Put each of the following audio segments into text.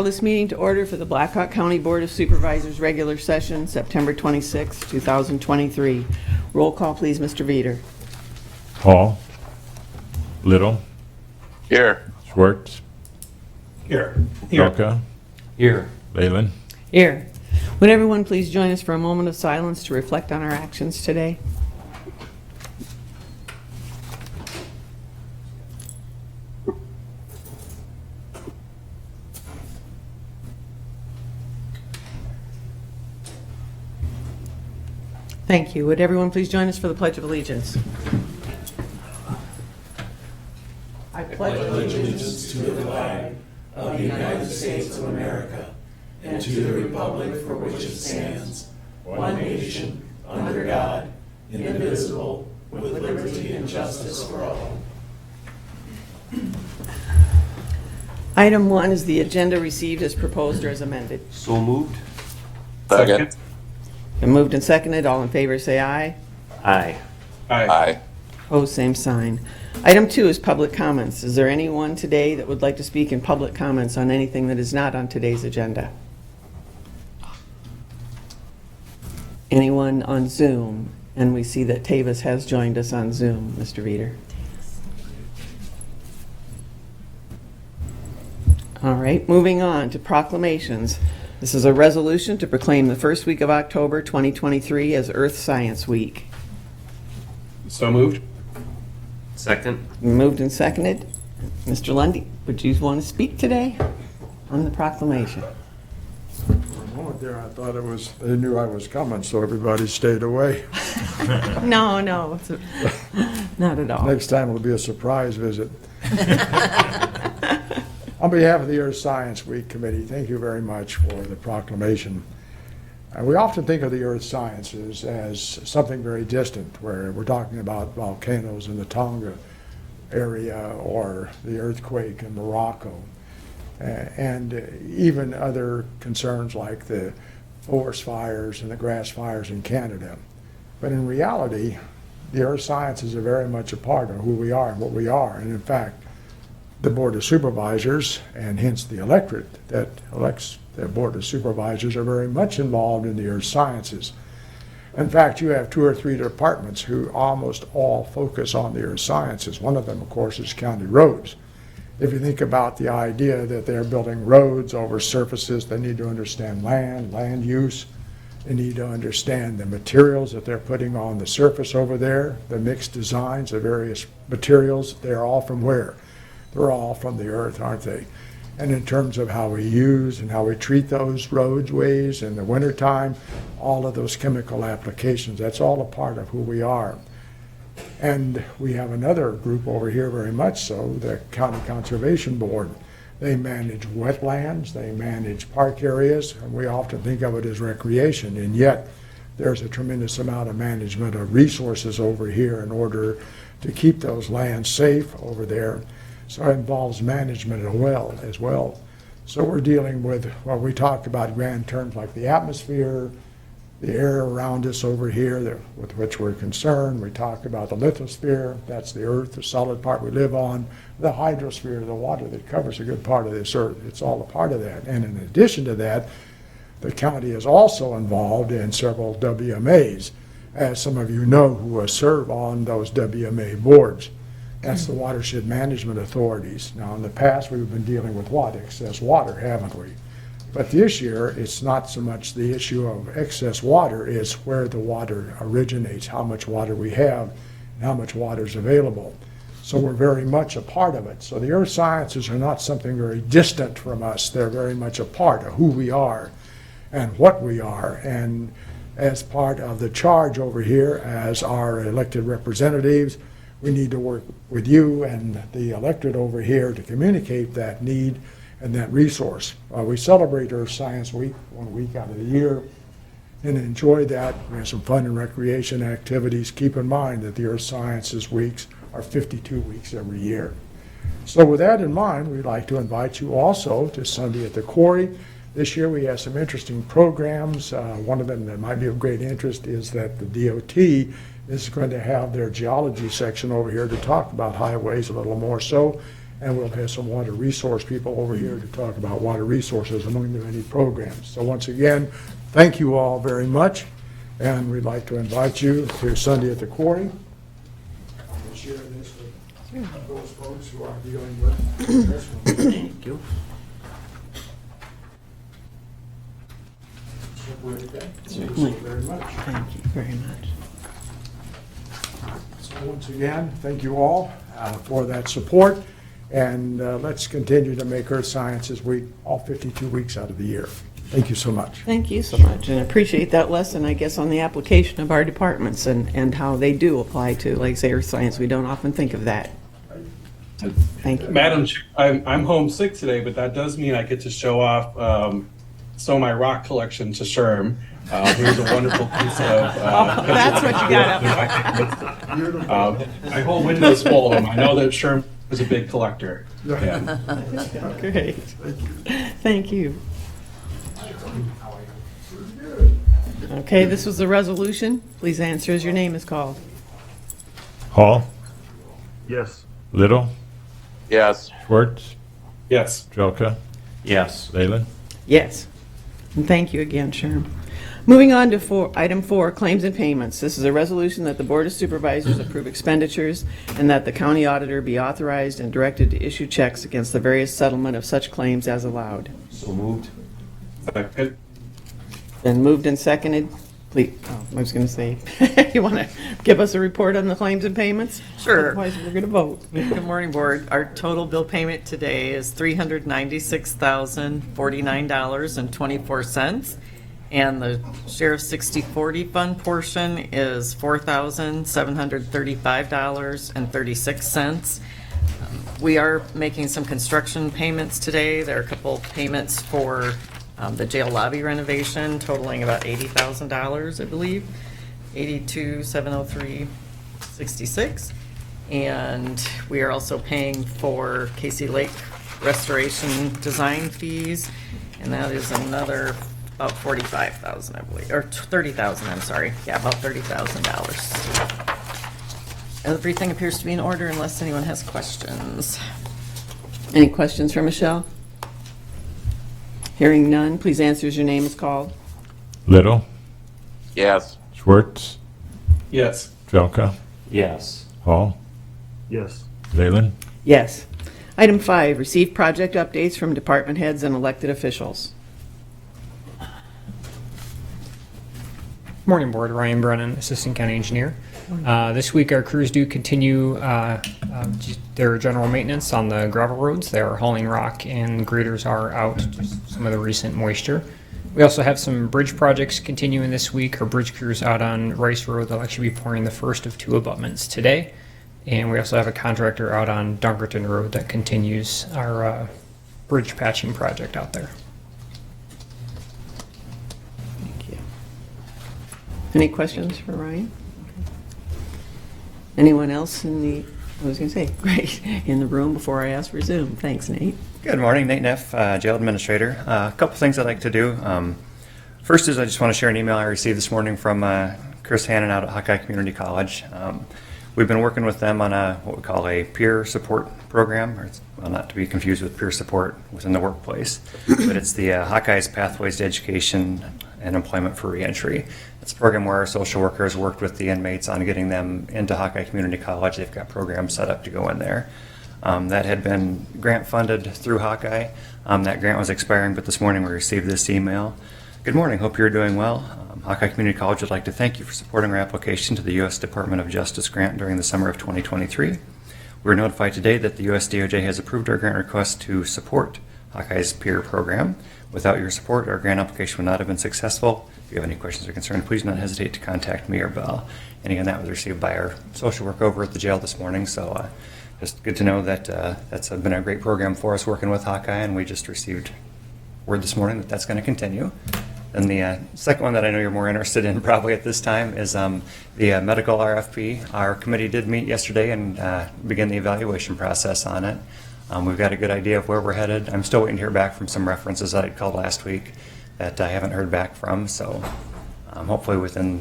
Call this meeting to order for the Blackhawk County Board of Supervisors regular session, September 26, 2023. Roll call, please, Mr. Veeder. Hall. Little. Here. Schwartz. Here. Elka. Here. Leyland. Here. Would everyone please join us for a moment of silence to reflect on our actions today? Thank you. Would everyone please join us for the Pledge of Allegiance? I pledge allegiance to the flag of the United States of America and to the republic for which it stands, one nation, under God, indivisible, with liberty and justice for all. Item 1 is the agenda received as proposed or as amended. So moved. Second. Been moved and seconded. All in favor say aye. Aye. Aye. Opposed, same sign. Item 2 is public comments. Is there anyone today that would like to speak in public comments on anything that is not on today's agenda? Anyone on Zoom? And we see that Tavis has joined us on Zoom, Mr. Veeder. All right, moving on to proclamations. This is a resolution to proclaim the first week of October 2023 as Earth Science Week. So moved. Second. Moved and seconded. Mr. Lundy, would you want to speak today on the proclamation? For a moment there, I thought they knew I was coming, so everybody stayed away. No, not at all. Next time it'll be a surprise visit. On behalf of the Earth Science Week Committee, thank you very much for the proclamation. We often think of the earth sciences as something very distant, where we're talking about volcanoes in the Tonga area or the earthquake in Morocco, and even other concerns like the forest fires and the grass fires in Canada. But in reality, the earth sciences are very much a part of who we are and what we are. And in fact, the Board of Supervisors, and hence the electorate that elects the Board of Supervisors, are very much involved in the earth sciences. In fact, you have 2 or 3 departments who almost all focus on the earth sciences. One of them, of course, is county roads. If you think about the idea that they're building roads over surfaces, they need to understand land use. They need to understand the materials that they're putting on the surface over there, the mixed designs of various materials. They're all from where? They're all from the earth, aren't they? And in terms of how we use and how we treat those roadways in the wintertime, all of those chemical applications, that's all a part of who we are. And we have another group over here very much so, the County Conservation Board. They manage wetlands, they manage park areas, and we often think of it as recreation, and yet there's a tremendous amount of management of resources over here in order to keep those lands safe over there. So it involves management as well. So we're dealing with what we talk about grand terms like the atmosphere, the air around us over here with which we're concerned. We talk about the lithosphere, that's the earth, the solid part we live on, the hydrosphere, the water that covers a good part of this earth. It's all a part of that. And in addition to that, the county is also involved in several WMAs, as some of you know who serve on those WMA boards. That's the watershed management authorities. Now, in the past, we've been dealing with what? Excess water, haven't we? But this year, it's not so much the issue of excess water, it's where the water originates, how much water we have, and how much water is available. So we're very much a part of it. So the earth sciences are not something very distant from us. They're very much a part of who we are and what we are. And as part of the charge over here as our elected representatives, we need to work with you and the electorate over here to communicate that need and that resource. We celebrate Earth Science Week 1 week out of the year and enjoy that. We have some fun and recreation activities. Keep in mind that the Earth Sciences Weeks are 52 weeks every year. So with that in mind, we'd like to invite you also to Sunday at the Quarry. This year we have some interesting programs. One of them that might be of great interest is that the DOT is going to have their geology section over here to talk about highways a little more so, And we'll have some water resource people over here to talk about water resources among the many programs. So once again, thank you all very much. And we'd like to invite you to Sunday at the Quarry. We'll share this with those folks who are dealing with this one. Thank you. Thank you very much. Thank you very much. So once again, thank you all for that support. And let's continue to make Earth Sciences Week all 52 weeks out of the year. Thank you so much. Thank you so much, and I appreciate that lesson, I guess, on the application of our departments and how they do apply to, like, say, Earth Science. We don't often think of that. Thank you. Madam Chair, I'm homesick today, but that does mean I get to show off some of my rock collection to Sherm. Here's a wonderful piece of. That's what you got up. My whole window's full of them. I know that Sherm is a big collector. Yeah. Great. Thank you. Okay, this was the resolution. Please answer as your name is called. Hall, Yes. Little, Yes. Schwartz, Yes. Jelka, Yes. Leyland. Yes. And thank you again, Sherm. Moving on to item 4, claims and payments. This is a resolution that the Board of Supervisors approve expenditures and that the county auditor be authorized and directed to issue checks against the various settlement of such claims as allowed. So moved. Second. Been moved and seconded. Please, I was going to say, you want to give us a report on the claims and payments? Sure. Otherwise, we're going to vote. Good morning, Board. Our total bill payment today is $396,049.24. And the Sheriff's 6040 fund portion is $4,735.36. We are making some construction payments today. There are a couple payments for the jail lobby renovation totaling about $80,000, I believe, $82,703.66. And we are also paying for Casey Lake restoration design fees, and that is another about $45,000, I believe, or $30,000, I'm sorry. Yeah, about $30,000. Everything appears to be in order unless anyone has questions. Any questions for Michelle? Hearing none, please answer as your name is called. Little, Yes. Schwartz, Yes. Jelka, Yes. Hall, Yes. Leyland. Yes. Item 5, receive project updates from department heads and elected officials. Morning, Board. Ryan Brennan, Assistant County Engineer. This week, our crews do continue their general maintenance on the gravel roads. They are hauling rock, and graders are out, just some of the recent moisture. We also have some bridge projects continuing this week. Our bridge crews out on Rice Road. They'll actually be pouring the first of 2 abutments today. And we also have a contractor out on Dunkerton Road that continues our bridge patching project out there. Thank you. Any questions for Ryan? Anyone else in the, I was going to say, great, in the room before I ask for Zoom? Thanks, Nate. Good morning, Nate Neff, Jail Administrator. A couple things I'd like to do. First is I just want to share an email I received this morning from Chris Hannon out at Hawkeye Community College. We've been working with them on what we call a peer support program, or well, not to be confused with peer support within the workplace, but it's the Hawkeye's Pathways to Education and Employment for Reentry. It's a program where our social workers worked with the inmates on getting them into Hawkeye Community College. They've got programs set up to go in there. That had been grant funded through Hawkeye. That grant was expiring, but this morning we received this email. Good morning, hope you're doing well. Hawkeye Community College would like to thank you for supporting our application to the U.S. Department of Justice grant during the summer of 2023. We were notified today that the U.S. DOJ has approved our grant request to support Hawkeye's peer program. Without your support, our grant application would not have been successful. If you have any questions or concerns, please do not hesitate to contact me or Bell. And again, that was received by our social work over at the jail this morning, so just good to know that that's been a great program for us working with Hawkeye, and we just received word this morning that that's going to continue. And the second one that I know you're more interested in probably at this time is the medical RFP. Our committee did meet yesterday and begin the evaluation process on it. We've got a good idea of where we're headed. I'm still waiting to hear back from some references that I called last week that I haven't heard back from. So hopefully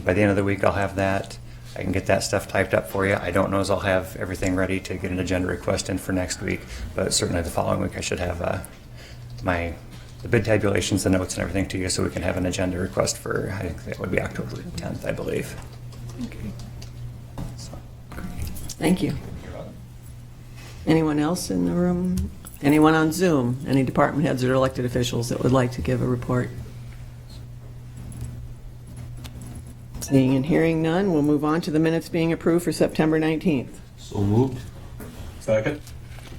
by the end of the week I'll have that. I can get that stuff typed up for you. I don't know as I'll have everything ready to get an agenda request in for next week, but certainly the following week I should have the bid tabulations, the notes and everything to you so we can have an agenda request for, I think that would be October 10th, I believe. Thank you. Anyone else in the room? Anyone on Zoom? Any department heads or elected officials that would like to give a report? Seeing and hearing none, we'll move on to the minutes being approved for September 19th. So moved. Second.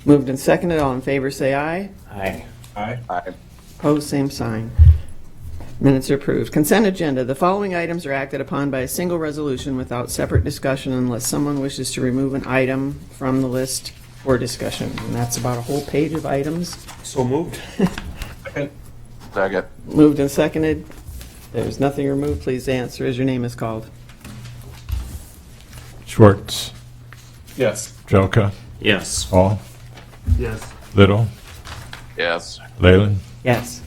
Moved and seconded. All in favor, say aye. Aye. Aye. Aye. Opposed, same sign. Minutes are approved. Consent agenda. The following items are acted upon by a single resolution without separate discussion unless someone wishes to remove an item from the list for discussion. And that's about a whole page of items. So moved. Second. Second. Moved and seconded. There's nothing removed. Please answer as your name is called. Schwartz, Yes. Jelka, Yes. Hall, Yes. Little, Yes. Leyland, Yes.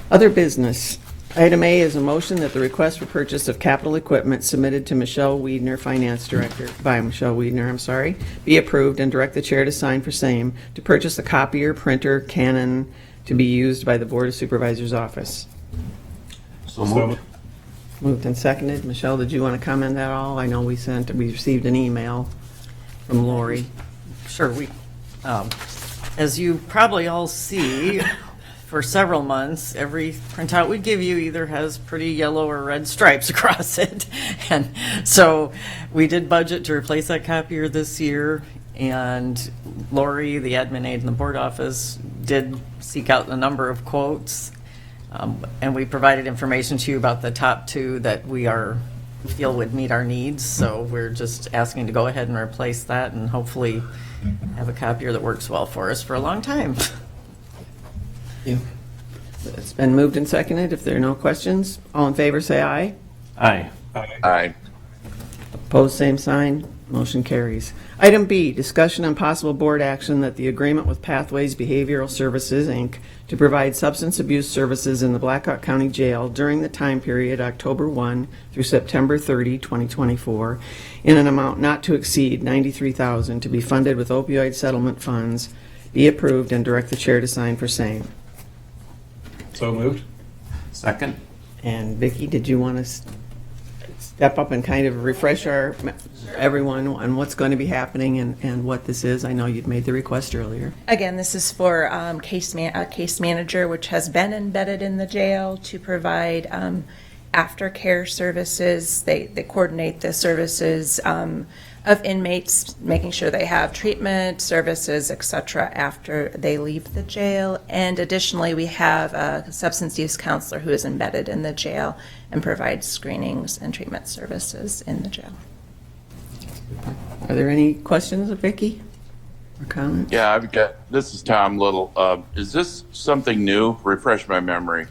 Other business. Item A is a motion that the request for purchase of capital equipment submitted to Michelle Weidner, Finance Director, by Michelle Weidner, be approved and direct the chair to sign for same to purchase a copier, printer, Canon to be used by the Board of Supervisors office. So moved. Moved and seconded. Michelle, did you want to comment at all? I know we received an email from Lori. Sure, as you probably all see, for several months, every printout we give you either has pretty yellow or red stripes across it. And so we did budget to replace that copier this year, and Lori, the admin aide in the board office, did seek out a number of quotes. And we provided information to you about the top two that we feel would meet our needs. So we're just asking to go ahead and replace that and hopefully have a copier that works well for us for a long time. It's been moved and seconded. If there are no questions, all in favor say aye. Aye. Aye. Aye. Opposed, same sign. Motion carries. Item B, discussion and possible board action that the agreement with Pathways Behavioral Services, Inc. to provide substance abuse services in the Blackhawk County Jail during the time period October 1 through September 30, 2024, in an amount not to exceed $93,000 to be funded with opioid settlement funds, be approved and direct the chair to sign for same. So moved. Second. And Vicki, did you want to step up and kind of refresh everyone on what's going to be happening and what this is? I know you'd made the request earlier. Again, this is for a case manager, which has been embedded in the jail to provide aftercare services. They coordinate the services of inmates, making sure they have treatment services, etc., after they leave the jail. And additionally, we have a substance use counselor who is embedded in the jail and provides screenings and treatment services in the jail. Are there any questions of Vicki or comments? Yeah, this is Tom Little. Is this something new? Refresh my memory.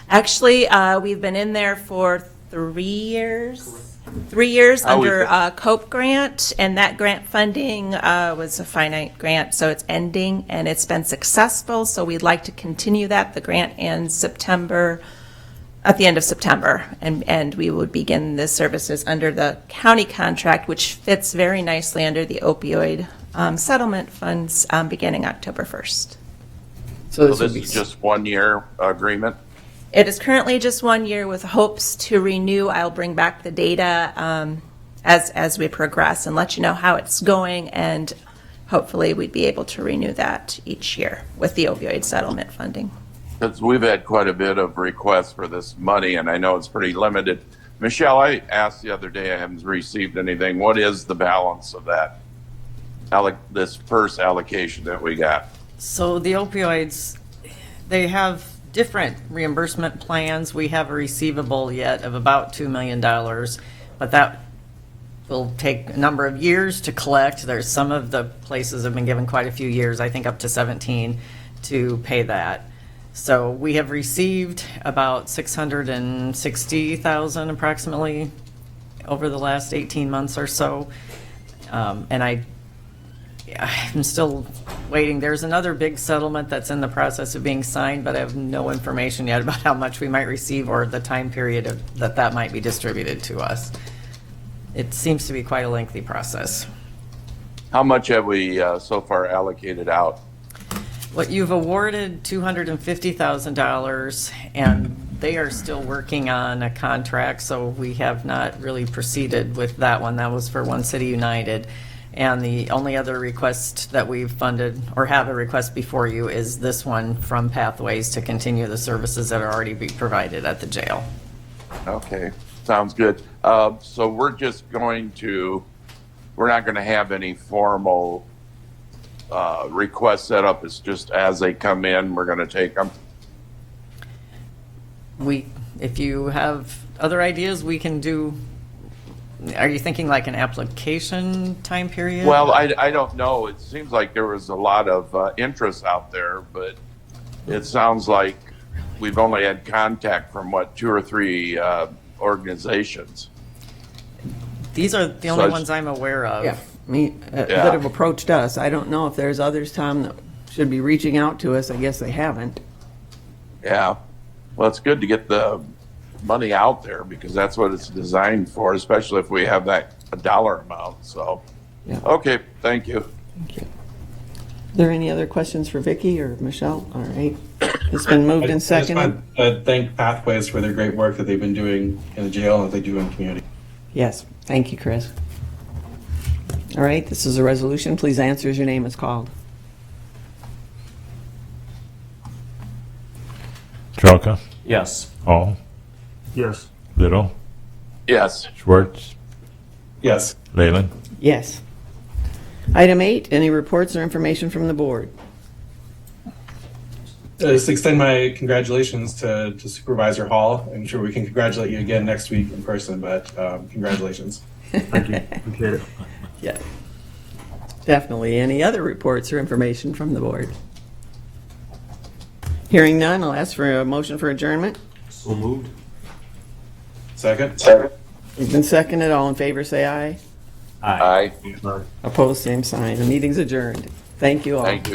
Actually, we've been in there for 3 years. 3 years under a COPE grant, and that grant funding was a finite grant, so it's ending, and it's been successful, so we'd like to continue that. The grant ends at the end of September, and we would begin the services under the county contract, which fits very nicely under the opioid settlement funds beginning October 1st. So this is just 1 year agreement? It is currently just 1 year with hopes to renew. I'll bring back the data as we progress and let you know how it's going, and hopefully we'd be able to renew that each year with the opioid settlement funding. Because we've had quite a bit of requests for this money, and I know it's pretty limited. Michelle, I asked the other day, I haven't received anything. What is the balance of that, this first allocation that we got? So the opioids, they have different reimbursement plans. We have a receivable yet of about $2 million, but that will take a number of years to collect. There's some of the places have been given quite a few years, I think up to 17, to pay that. So we have received about $660,000 approximately over the last 18 months or so. And I'm still waiting. There's another big settlement that's in the process of being signed, but I have no information yet about how much we might receive or the time period that might be distributed to us. it seems to be quite a lengthy process. How much have we so far allocated out? What you've awarded $250,000, and they are still working on a contract, so we have not really proceeded with that one. That was for One City United. And the only other request that we've funded, or have a request before you, is this one from Pathways to continue the services that are already being provided at the jail. Okay, sounds good. So we're not going to have any formal requests set up. It's just as they come in, we're going to take them. If you have other ideas, we can do, are you thinking like an application time period? Well, I don't know. It seems like there was a lot of interest out there, but it sounds like we've only had contact from, 2 or 3 organizations. These are the only ones I'm aware of. Yeah, that have approached us. I don't know if there's others, Tom, that should be reaching out to us. I guess they haven't. Yeah. Well, it's good to get the money out there because that's what it's designed for, especially if we have that a dollar amount. So, Yeah. Okay, thank you. Thank you. Are there any other questions for Vicki or Michelle? All right. It's been moved and I just seconded. want to thank Pathways for their great work that they've been doing in the jail and that they do in the community. Yes, thank you, Chris. All right, this is a resolution. Please answer as your name is called. Trelka, Yes. Hall, Yes. Little, Yes. Schwartz, Yes. Leyland. Yes. Item 8, any reports or information from the board? Just extend my congratulations to Supervisor Hall. I'm sure we can congratulate you again next week in person, but congratulations. Thank you. Appreciate it. Yeah. Definitely. Any other reports or information from the board? Hearing none, I'll ask for a motion for adjournment. So moved. Second? It's been seconded. All in favor, say aye. Aye. Bye. Opposed, same sign. The meeting's adjourned. Thank you all. Thank you.